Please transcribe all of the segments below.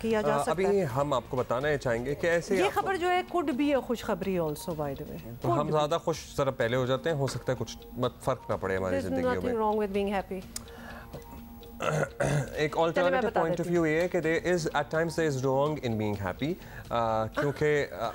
किया जा सकता है? अभी हम आपको बताना चाहेंगे कि ऐसे ये खबर जो है कुड बी अ खुशखबरी आल्सो बाय द वे। तो हम ज़्यादा खुश जरा पहले हो जाते हैं, हो सकता है कुछ फर्क ना पड़े हमारी ज़िंदगी में। Nothing wrong with being happy. एक ऑल्टरनेटिव पॉइंट ऑफ व्यू ये है कि there is at times there is wrong in being happy, क्योंकि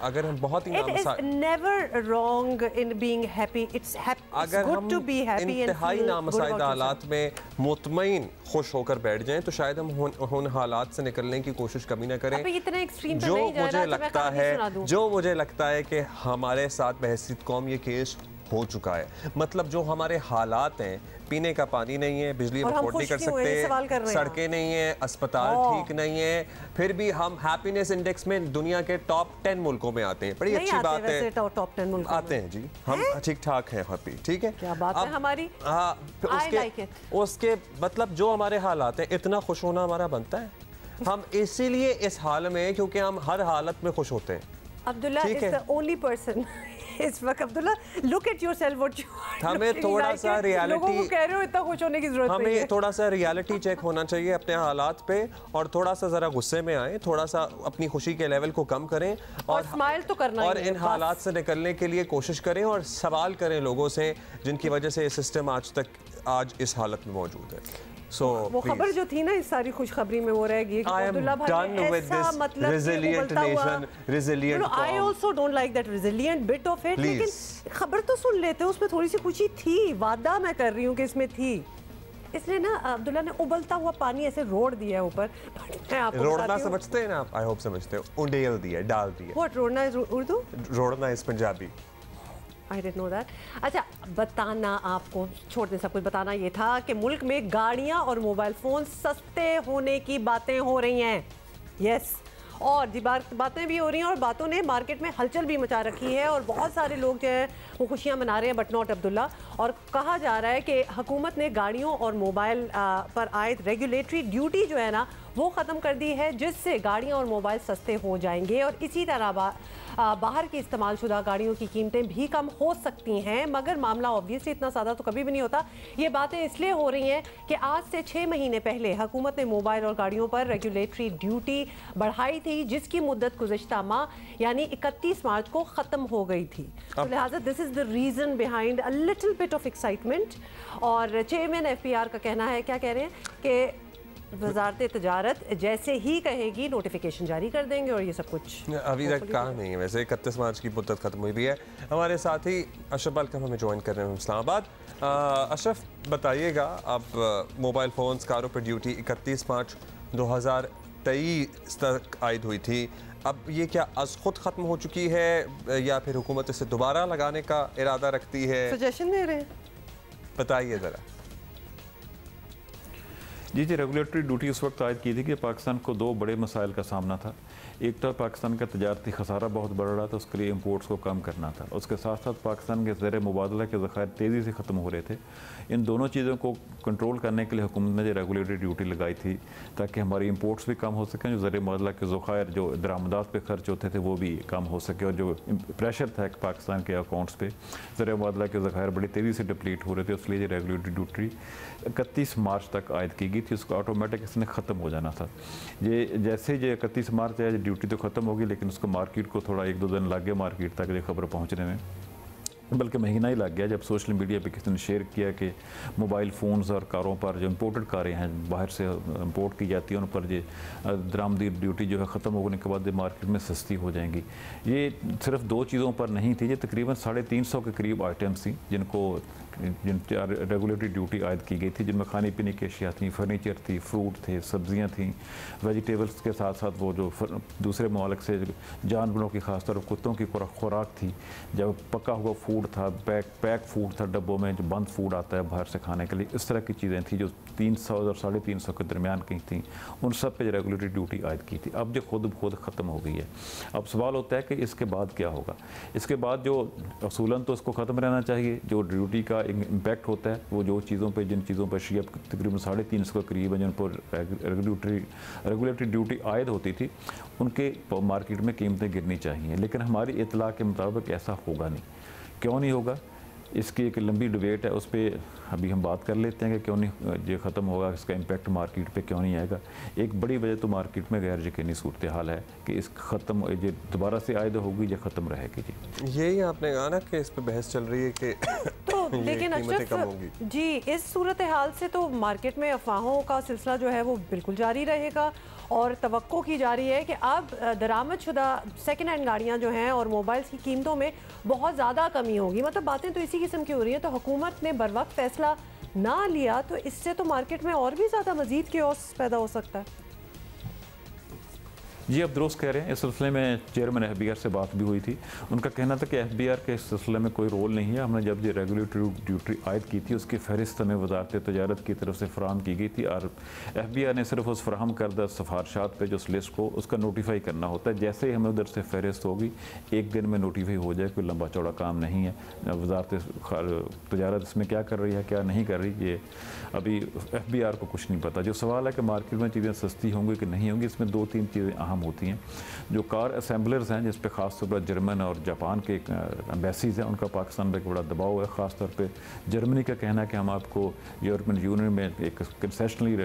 अगर हम बहुत ही it is never wrong in being happy, it's good to be happy. इंतहाई नामसाइदा हालात में मुतमईन खुश होकर बैठ जाएं तो शायद हम उन हालात से निकलने की कोशिश कभी ना करें। इतना एक्सट्रीम जो मुझे लगता है जो मुझे लगता है कि हमारे साथ बहसीत कौम ये केस हो चुका है। मतलब जो हमारे हालात हैं, पीने का पानी नहीं है, बिजली हम अफोर्ड नहीं कर सकते, सड़कें नहीं है, अस्पताल ठीक नहीं है, फिर भी हम हैप्पीनेस इंडेक्स में दुनिया के टॉप 10 मुल्कों में आते हैं। बड़ी अच्छी बात है, टॉप 10 मुल्कों आते हैं जी, हम ठीक ठाक हैं हैप्पी, ठीक है, क्या बात है हमारी। उसके मतलब जो हमारे हालात हैं, इतना खुश होना हमारा बनता है। हम इसीलिए इस हाल में हैं क्योंकि हम हर हालत में खुश होते हैं। Abdullah is the only person इस वक्त। Abdullah look at yourself what you are. हमें थोड़ा सा रियलिटी, लोगों को कह रहे हो इतना खुश होने की जरूरत नहीं है। हमें थोड़ा सा रियलिटी चेक होना चाहिए अपने हालात पे, और थोड़ा सा जरा गुस्से में आए, थोड़ा सा अपनी खुशी के लेवल को कम करें और स्माइल तो करना और इन हालात से निकलने के लिए कोशिश करें और सवाल करें लोगों से जिनकी वजह से ये सिस्टम आज इस हालत में मौजूद है। वो खबर जो थी ना इस सारी खुशखबरी में वो रहेगी कि अब्दुल्ला भाई ने ऐसा मतलब I also don't like that resilient bit of it, लेकिन खबर तो सुन लेते, उसमें थोड़ी सी खुशी थी, वादा मैं कर रही हूँ कि इसमें थी। इसलिए ना अब्दुल्ला ने उबलता हुआ पानी ऐसे रोड दिया है ऊपर। रोड़ना समझते हैं ना आप? आई होप समझते हो। उंडेल दिया, डाल दिया। व्हाट रोड़ना इज उर्दू? रोड़ना is Punjabi. I didn't know that. अच्छा, बताना आपको छोड़ दें, सब कुछ बताना ये था कि मुल्क में गाड़ियाँ और मोबाइल फ़ोन सस्ते होने की बातें हो रही हैं। यस, और जी बातें भी हो रही हैं और बातों ने मार्केट में हलचल भी मचा रखी है और बहुत सारे लोग जो हैं वो खुशियाँ मना रहे हैं, बट नॉट अब्दुल्ला। और कहा जा रहा है कि हुकूमत ने गाड़ियों और मोबाइल पर आयद रेगुलेटरी ड्यूटी जो है ना वो ख़त्म कर दी है, जिससे गाड़ियाँ और मोबाइल सस्ते हो जाएंगे और इसी तरह बाहर की इस्तेमाल शुदा गाड़ियों की कीमतें भी कम हो सकती हैं। मगर मामला ऑब्वियसली इतना सादा तो कभी भी नहीं होता। ये बातें इसलिए हो रही हैं कि आज से 6 महीने पहले हुकूमत ने मोबाइल और गाड़ियों पर रेगुलेटरी ड्यूटी बढ़ाई थी, जिसकी मुद्दत गुज़िश्ता माह यानी 31 मार्च को ख़त्म हो गई थी। तो लिहाजा this is the reason behind a little bit of excitement. और चेयरमैन FPR का कहना है, क्या कह रहे हैं कि वजारत तजारत जैसे ही कहेगी नोटिफिकेशन जारी कर देंगे और ये सब कुछ अभी तक कहा नहीं है। वैसे 31 मार्च की मुद्दत खत्म हुई भी है। हमारे साथ ही अशरफ अलकम हमें ज्वाइन कर रहे हैं इस्लामाबाद। अशरफ बताइएगा, अब मोबाइल फ़ोन्स कारों पर ड्यूटी 31 मार्च 2023 तक आयद हुई थी, अब ये क्या अज खुद ख़त्म हो चुकी है या फिर हुकूमत इसे दोबारा लगाने का इरादा रखती है? सजेशन दे रहे हैं, बताइए ज़रा। जी, रेगुलेटरी ड्यूटी उस वक्त आयद की थी कि पाकिस्तान को 2 बड़े मसाइल का सामना था। एक तो पाकिस्तान का तजारती खसारा बहुत बढ़ रहा था, उसके लिए इंपोर्ट्स को कम करना था। उसके साथ साथ पाकिस्तान के ज़र मुबादला के ज़खायर तेज़ी से ख़त्म हो रहे थे। इन दोनों चीज़ों को कंट्रोल करने के लिए हुकूमत ने रेगुलेटरी ड्यूटी लगाई थी ताकि हमारी इंपोर्ट्स भी कम हो सकें, जो ज़र मुबादला के ज़खायर जो दरामदात पे खर्च होते थे वो भी कम हो सके, और जो प्रेशर था पाकिस्तान के अकाउंट्स पे, ज़र मुबादला के ज़खायर बड़ी तेज़ी से डिप्लीट हो रहे थे। इसलिए रेगुलेटरी ड्यूटी 31 मार्च तक आयद की गई थी, उसको ऑटोमेटिक इसने ख़त्म हो जाना था। ये जैसे ये 31 मार्च है, ड्यूटी तो ख़त्म होगी, लेकिन उसको मार्केट को थोड़ा 1-2 दिन लग गया मार्केट तक ये खबर पहुंचने में, बल्कि महीना ही लग गया जब सोशल मीडिया पे किसी ने शेयर किया कि मोबाइल फ़ोन्स और कारों पर जो इंपोर्टेड कारें हैं, बाहर से इंपोर्ट की जाती हैं, उन पर ये दरामदी ड्यूटी जो है ख़त्म होने के बाद मार्केट में सस्ती हो जाएंगी। ये सिर्फ 2 चीज़ों पर नहीं थी, ये तकरीबन 350 के करीब आइटम्स थी जिन रेगुलेटरी ड्यूटी आयद की गई थी, जिनमें खाने पीने की अशिया थी, फर्नीचर थी, फ्रूट थे, सब्जियां थी, वेजिटेबल्स के साथ साथ वो जो दूसरे ममालिक से जानवरों की खासतौर पर कुत्तों की खुराक थी, जब पका हुआ फूड था, पैक फूड था डब्बों में, जो बंद फूड आता है बाहर से खाने के लिए, इस तरह की चीज़ें थी जो 300 और 350 के दरमियान की थी, उन सब पे रेगुलेटरी ड्यूटी आयद की थी। अब जो खुद ख़त्म हो गई है। अब सवाल होता है कि इसके बाद क्या होगा। इसके बाद जो असूलन तो उसको ख़त्म रहना चाहिए, जो ड्यूटी का इम्पैक्ट होता है वो जो चीज़ों पे जिन चीज़ों पर शिया तकरीबन 350 के करीब है जिन पर रेगुलेटरी ड्यूटी आयद होती थी, उनके मार्केट में कीमतें गिरनी चाहिए। लेकिन हमारी इतला के मुताबिक ऐसा होगा नहीं। क्यों नहीं होगा? इसकी एक लंबी डिबेट है, उस पर अभी हम बात कर लेते हैं कि क्यों नहीं ये ख़त्म होगा, इसका इम्पैक्ट मार्केट पे क्यों नहीं आएगा। एक बड़ी वजह तो मार्केट में गैर यकीनी सूरत हाल है कि इस ख़त्म ये दोबारा से आयद होगी या ख़त्म रहेगी। जी यही आपने कहा ना कि इस पर बहस चल रही है कि तो लेकिन अशरफ जी, इस सूरत हाल से तो मार्केट में अफवाहों का सिलसिला जो है वो बिल्कुल जारी रहेगा और तवक्को की जा रही है कि अब दरामदशुदा सेकेंड हैंड गाड़ियाँ जो हैं और मोबाइल्स की कीमतों में बहुत ज़्यादा कमी होगी। मतलब बातें तो इसी किस्म की हो रही हैं। तो हुकूमत ने बर वक्त फैसला ना लिया तो इससे तो मार्केट में और भी ज़्यादा मज़ीद केओस पैदा हो सकता है। जी, आप दुरुस्त कह रहे हैं। इस सिलसिले में चेयरमैन FBR से बात भी हुई थी। उनका कहना था कि FBR के इस सिलसिले में कोई रोल नहीं है। हमने जब ये रेगुलेटरी ड्यूटी आयद की थी उसकी फहरिस्त हमें वजारत तजारत की तरफ से फराहम की गई थी और FBR ने सिर्फ उस फराहम करदा सिफारशात पे जो उस लिस्ट को उसका नोटिफाई करना होता है। जैसे ही हमें उधर से फहरिस्त होगी एक दिन में नोटिफाई हो जाए, कोई लंबा चौड़ा काम नहीं है। वजारत तजारत इसमें क्या कर रही है क्या नहीं कर रही, ये अभी FBR को कुछ नहीं पता। जो सवाल है कि मार्केट में चीज़ें सस्ती होंगी कि नहीं होंगी, इसमें 2-3 चीज़ें अहम होती हैं। जो कार असेंबलर्स हैं जिस पे ख़ास तौर पर जर्मन और जापान के एम्बेसीज़ हैं, उनका पाकिस्तान में एक बड़ा दबाव है। ख़ास तौर पे जर्मनी का कहना है कि हम आपको यूरोपियन यूनियन में एक कंसेशनली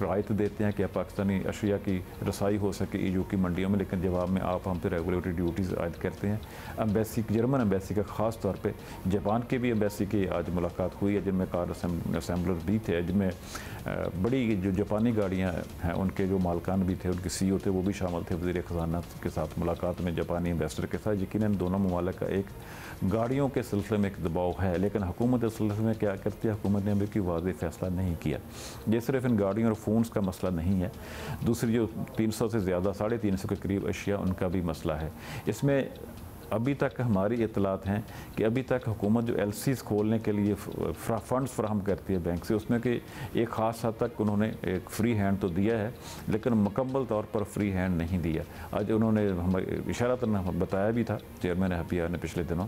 रायत देते हैं कि पाकिस्तानी अशिया की रसाई हो सके EU की मंडियों में, लेकिन जवाब में आप हम पे रेगुलेटरी ड्यूटीज़ आयद करते हैं। एम्बेसी जर्मन एम्बेसी का ख़ास तौर पे, जापान के भी एम्बेसी की आज मुलाकात हुई है जिनमें कार असेंबलर भी थे, जिनमें बड़ी जो जापानी गाड़ियाँ हैं उनके जो मालकान भी थे, उनके CEO थे, वो भी शामिल थे। वज़ीर ख़जाना के साथ मुलाकात में जापानी एम्बेसडर के साथ यकीनन दोनों ममालिक का एक गाड़ियों के सिलसिले में एक दबाव है। लेकिन हुकूमत इस सिलसिले में क्या करती है, हुकूमत ने अभी कोई वाज़ेह फैसला नहीं किया। ये सिर्फ इन गाड़ियों और फ़ोन्स का मसला नहीं है, दूसरी जो 300 से ज़्यादा 350 के करीब अशिया उनका भी मसला है। इसमें अभी तक हमारी इतलात हैं कि अभी तक हुकूमत जो LCs खोलने के लिए फ़ंड्स फराहम करती है बैंक से, उसमें कि एक ख़ास हद तक उन्होंने एक फ़्री हैंड तो दिया है लेकिन मुकम्मल तौर पर फ्री हैंड नहीं दिया। आज उन्होंने हमें इशारतन बताया भी था चेयरमैन FBR ने पिछले दिनों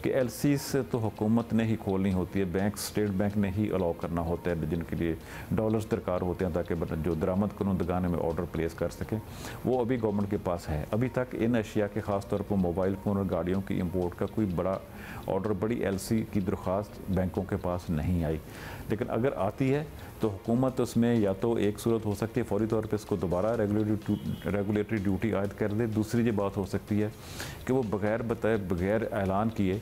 कि LCs तो हुकूमत ने ही खोलनी होती है, बैंक स्टेट बैंक ने ही अलाउ करना होता है, जिनके लिए डॉलर्स दरकार होते हैं ताकि जो दरामद कुनंदगान में ऑर्डर प्लेस कर सकें, वो अभी गवर्नमेंट के पास है। अभी तक इन अशिया के ख़ास तौर पर मोबाइल फ़ोन और गाड़ियों की इंपोर्ट का कोई बड़ा ऑर्डर, बड़ी LC की दरख्वास्त बैंकों के पास नहीं आई। लेकिन अगर आती है तो हुकूमत उसमें या तो एक सूरत हो सकती है फौरी तौर पे इसको दोबारा रेगुलेटरी ड्यूटी आयद कर दे। दूसरी ये बात हो सकती है कि वो बगैर बताए, बगैर ऐलान किए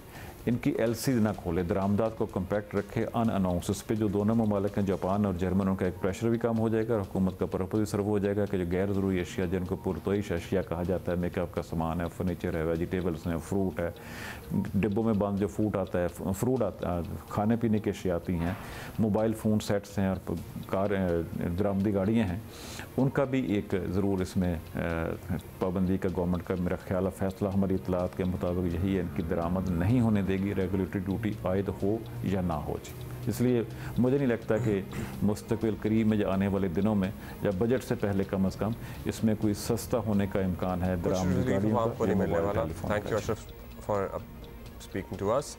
इनकी LCs ना खोले, दरामदात को कम्पैक्ट रखे अनअनाउंस। उस पर जो दोनों ममालिक हैं जापान और जर्मन, उनका एक प्रेशर भी कम हो जाएगा और हुकूमत का पर्पज़ भी सर्व हो जाएगा कि जो गैर ज़रूरी अशिया जिनको पुरतोइश अशिया कहा जाता है, मेकअप का सामान है, फर्नीचर है, वेजिटेबल्स हैं, फ्रूट है, डिब्बों में बंद जो फूड आता है, फ्रूट आता, खाने पीने की अशिया आती हैं, मोबाइल फ़ोन सेट्स हैं और कार दरामदी गाड़ियाँ हैं, उनका भी एक ज़रूर इसमें पाबंदी का गवर्नमेंट का मेरा ख्याल है फैसला हमारी इतलात के मुताबिक यही है, इनकी दरामद नहीं होने देगी, रेगुलेटरी ड्यूटी आयद हो या ना हो। जी, इसलिए मुझे नहीं लगता कि मुस्तक़बिल करीब में आने वाले दिनों में या बजट से पहले कम अज़ कम इसमें कोई सस्ता होने का इम्कान है। दरामदी गाड़ियों का। Thank you Ashraf for speaking to us.